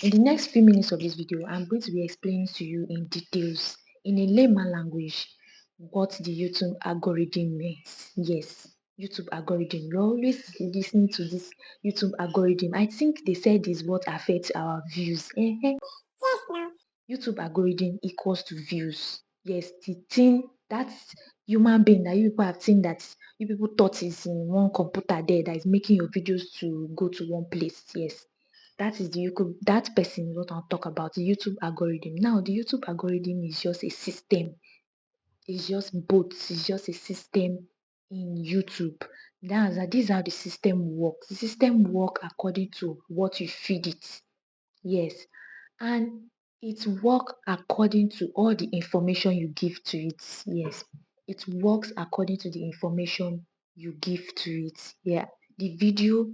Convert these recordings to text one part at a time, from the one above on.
In the next few minutes of this video, I'm going to be explaining to you in details, in a layman language, what the YouTube algorithm means. Yes, YouTube algorithm. You're always listening to this YouTube algorithm. I think they said is what affects our views. Yes, now. YouTube algorithm equals to views. Yes, the thing that's human being that you people have seen that you people thought is in one computer there that is making your videos to go to one place. Yes, that is the YouTube, that person is what I'll talk about, the YouTube algorithm. Now, the YouTube algorithm is just a system. It's just bots, it's just a system in YouTube. This is how the system works. The system works according to what you feed it. Yes. And it works according to all the information you give to it. Yes. It works according to the information you give to it. Yeah. The video,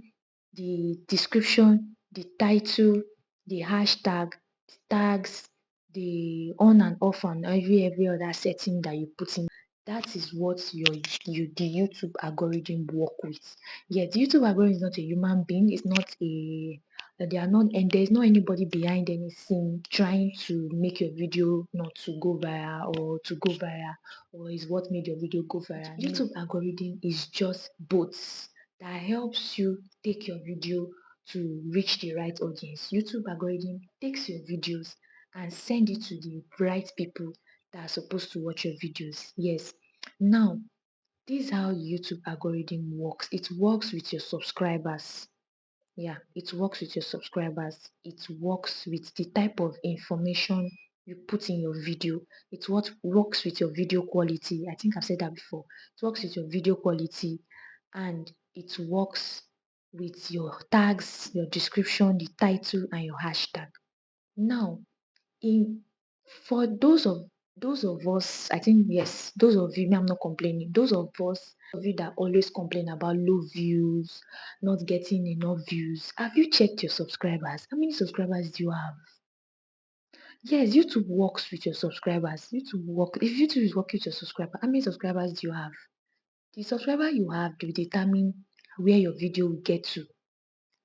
the description, the title, the hashtag, the tags, the on and off and every other setting that you put in. That is what the YouTube algorithm work with. Yes, the YouTube algorithm is not a human being, it's not a they are not, and there's not anybody behind any scene trying to make your video not to go viral or is what made your video go viral. YouTube algorithm is just bots that helps you take your video to reach the right audience. YouTube algorithm takes your videos and send it to the right people that are supposed to watch your videos. Yes. Now, this is how YouTube algorithm works. It works with your subscribers. Yeah, it works with your subscribers. It works with the type of information you put in your video. It what works with your video quality. I think I've said that before. It works with your video quality and it works with your tags, your description, the title, and your hashtag. Now, in for those of us, I think yes, those of you, me, I'm not complaining. Those of you that always complain about low views, not getting enough views, have you checked your subscribers? How many subscribers do you have? Yes, YouTube works with your subscribers. If YouTube is working with your subscriber, how many subscribers do you have? The subscriber you have will determine where your video will get to.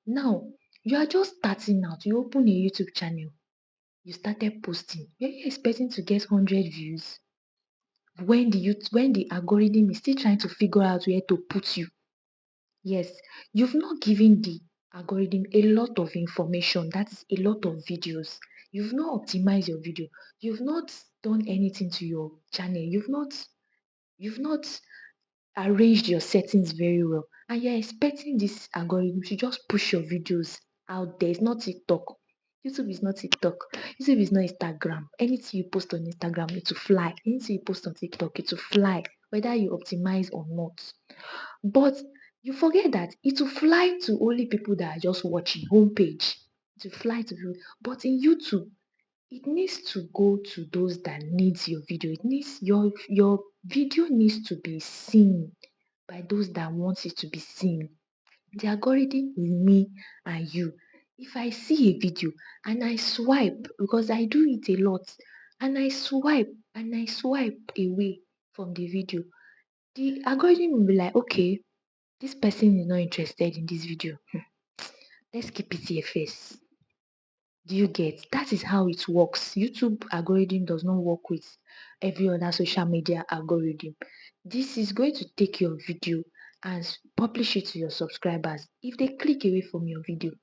Now, you are just starting out. You open a YouTube channel. You started posting. Were you expecting to get 100 views when the algorithm is still trying to figure out where to put you? Yes, you've not given the algorithm a lot of information, that is a lot of videos. You've not optimized your video. You've not done anything to your channel. You've not arranged your settings very well. And you're expecting this algorithm to just push your videos out there. It's not TikTok. YouTube is not TikTok. YouTube is not Instagram. Anything you post on Instagram, it will fly. Anything you post on TikTok, it will fly, whether you optimize or not. But you forget that it will fly to only people that are just watching homepage. It will fly to people. But in YouTube, it needs to go to those that needs your video. It needs your video needs to be seen by those that want it to be seen. The algorithm is me and you. If I see a video and I swipe, because I do it a lot, and I swipe away from the video, the algorithm will be like, okay, this person is not interested in this video. Let's keep it here first. Do you get? That is how it works. YouTube algorithm does not work with every other social media algorithm. This is going to take your video and publish it to your subscribers. If they click away from your video,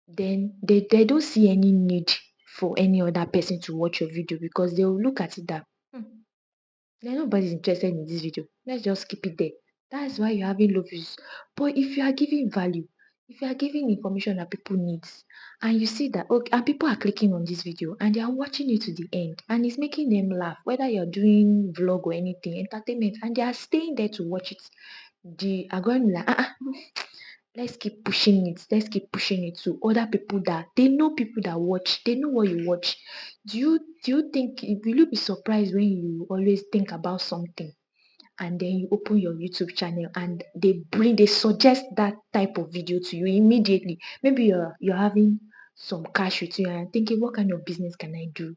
then they don't see any need for any other person to watch your video because they will look at it that nobody's interested in this video. Let's just keep it there. That's why you're having low views. But if you are giving value, if you are giving information that people need, and you see that okay, and people are clicking on this video and they are watching it to the end, and it's making them laugh, whether you're doing vlog or anything, entertainment, and they are staying there to watch it, the are going to be like, let's keep pushing it. Let's keep pushing it to other people that they know people that watch. They know what you watch. Do you think will you be surprised when you always think about something and then you open your YouTube channel and they suggest that type of video to you immediately? Maybe you're having some cash with you and thinking, what kind of business can I do?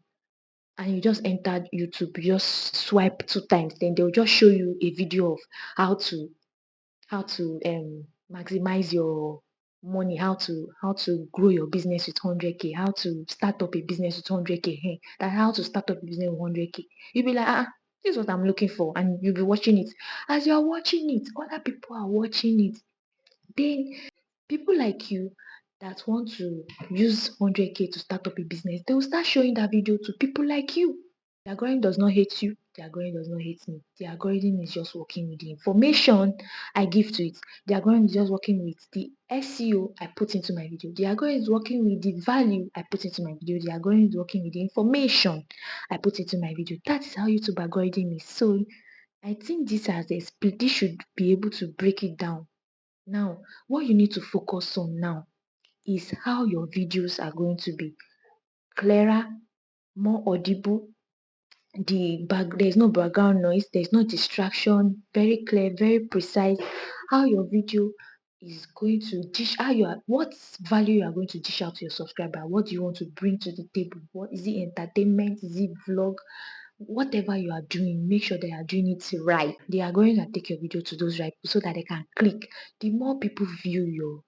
And you just entered YouTube, you just swipe 2 times, then they'll just show you a video of how to maximize money, how to grow your business with 100k, how to start up a business with 100k, hey, that how to start up a business with 100k. You'll be like, this is what I'm looking for, and you'll be watching it. As you are watching it, other people are watching it. Then people like you that want to use 100k to start up a business, they will start showing that video to people like you. The algorithm does not hate you. The algorithm does not hate me. The algorithm is just working with the information I give to it. The algorithm is just working with the SEO I put into my video. The algorithm is working with the value I put into my video. The algorithm is working with the information I put into my video. That is how YouTube algorithm is. So I think this should be able to break it down. Now, what you need to focus on now is how your videos are going to be clearer, more audible, there's no background noise, there's no distraction, very clear, very precise. How your video is going to dish how you are what value you are going to dish out to your subscriber. What do you want to bring to the table? What is it, entertainment? Is it vlog? Whatever you are doing, make sure they are doing it right. They are going to take your video to those right people so that they can click. The more people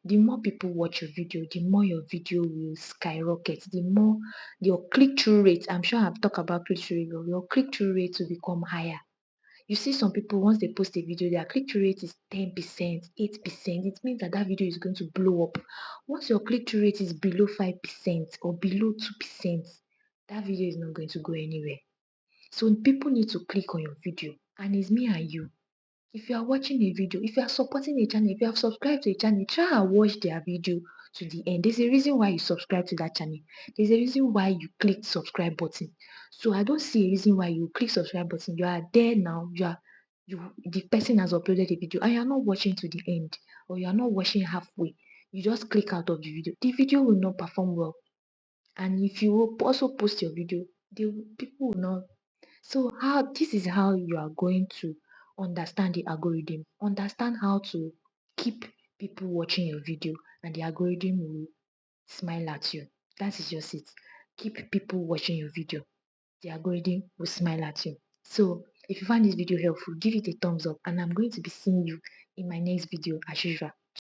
the more people watch your video, the more your video will skyrocket. The more your click-through rate, I'm sure I've talked about click-through rate, your click-through rate will become higher. You see some people, once they post a video, their click-through rate is 10%, 8%. It means that video is going to blow up. Once your click-through rate is below 5% or below 2%, that video is not going to go anywhere. So people need to click on your video, and it's me and you. If you are watching a video, if you are supporting a channel, if you have subscribed to a channel, try and watch their video to the end. There's a reason why you subscribe to that channel. There's a reason why you click subscribe button. So I don't see a reason why you click subscribe button. You are there now. The person has uploaded a video and you are not watching to the end, or you are not watching halfway. You just click out of the video. The video will not perform well. And if you also post your video, people will not. So this is how you are going to understand the algorithm, understand how to keep people watching your video, and the algorithm will smile at you. That is just it. Keep people watching your video. The algorithm will smile at you. So if you find this video helpful, give it a thumbs up, and I'm going to be seeing you in my next video as usual.